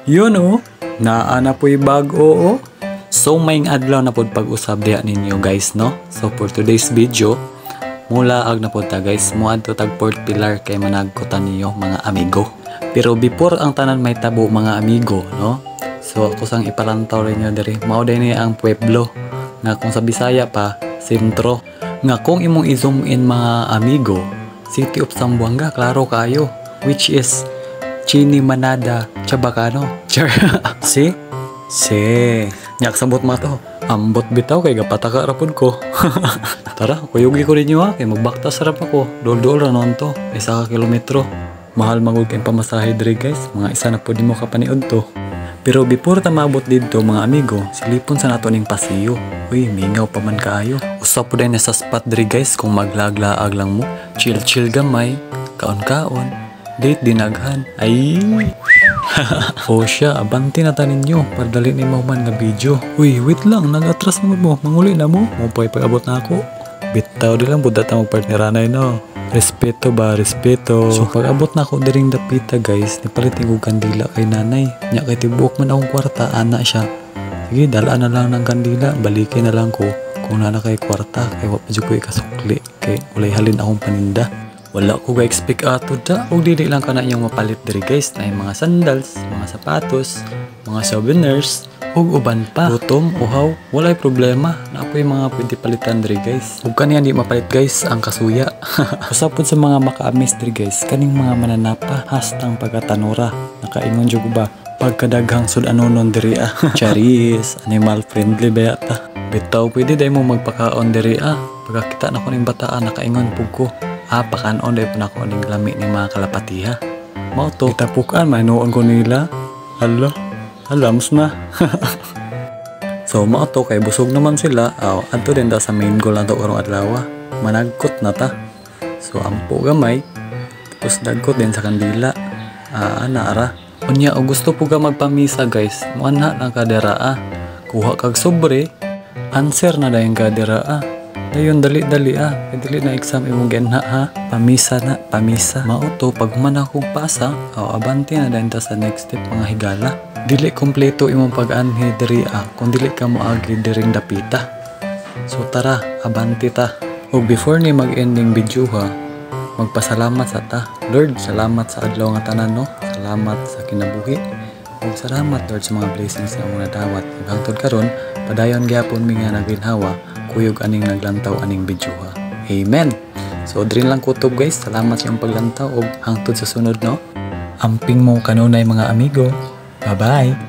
Yun oh, naa na po'y bago oh. So may adlaw na pod pag-usab diha ninyo guys no. So for today's video, mula ag na pod ta guys, muadto tag Port Pilar kay managkutan niyo mga amigo. Pero before ang tanan may tabo mga amigo no. So ako sang ipalantaw rin nyo diri. Mao din ni ang pueblo nga kung sa Bisaya pa, sentro. Nga kung imong i-zoom in mga amigo, City of Zamboanga, klaro kayo. Which is Chini Manada Chabacano. Char. Si? Nyak sabot ma to. Ambot bitaw kay gapataka rapod ko. Tara, kuyugi ko ninyo ha. Kay magbaktas sarap ako. Dol-dol ra noon to. 1 kilometro. Mahal magod kayong pamasahe diri guys. Mga isa na po di mo kapaniod to. Pero before ta maabot dito mga amigo, silipon sa nato ning pasiyo. Uy, mingaw pa man kaayo. Usa po din sa spot diri guys kung maglaglaag lang mo. Chill gamay, kaon-kaon, date dinaghan. Ay. O siya, abanti na tanin nyo. Padali ni mo man nga video. Uy, wait lang, nag-atras naman mo. Manguli na mo. Mupay pag-abot na ako. Bitaw di lang budat na magpartneranay no. Respeto ba, respeto. So pag-abot na ako diring dapita guys, nipalitin ko kandila kay nanay. Nya kay tibuok man akong kwarta, ana siya. Sige, dalaan na lang ng kandila, balikin na lang ko kung nana kay kwarta. Kay wapadyo ko ikasukli. Kay ulay halin akong paninda. Wala ko ga-expect ato da. O dili lang ka na yung mapalit diri guys na yung mga sandals, mga sapatos, mga souvenirs, ug uban pa. Gutom, uhaw, walay problema. Na ako yung mga pwede palitan diri guys. Ug kaniya di mapalit guys, ang kasuya. Usapod sa mga makaamis diri guys, kaning mga mananapa, hastang pagkatanura. Nakaingon jud ba? Pagkadaghang sud-anonon diri ah. Charis, animal friendly ba yata? Bitaw pwede day mo magpakaon diri ah. Pagkakita na ko ning bataan, nakaingon pug ko. Pakanon day po na ko ning lami ni mga kalapatiha. Mao to, tapukan, mahinuon ko nila. Alams na. So mao to, kay busog naman sila. Adto din da sa main goal na to karong adlaw. Managkot na ta. So ampo gamay. Tapos dagkot din sa kandila. Naara. Unya, o gusto po ka magpamisa guys. Muanha na kadera Kuha kag sobre. Answer na dayong kadera Dayon dali-dali dili na exam imong genha ha. Pamisa na, pamisa. Mao to, pag human akong pasa, abanti na dahil sa next step mga higala. Dili kompleto imong pag-anhi diri kung dili ka mo agi diring dapita. So tara, abanti ta. O before ni mag-ending video ha, magpasalamat sa ta. Lord, salamat sa adlaw nga tanan no. Salamat sa kinabuhi. Ug salamat Lord sa mga blessings nga mga dawat. Hangtod karon, padayon gyapon mi nga naglinhawa. Kuyog aning naglantaw aning video ha. Amen. So drin lang kutob guys. Salamat sa iyong paglantaw o hangtod sa sunod no. Amping mo kanunay mga amigo. Bye bye.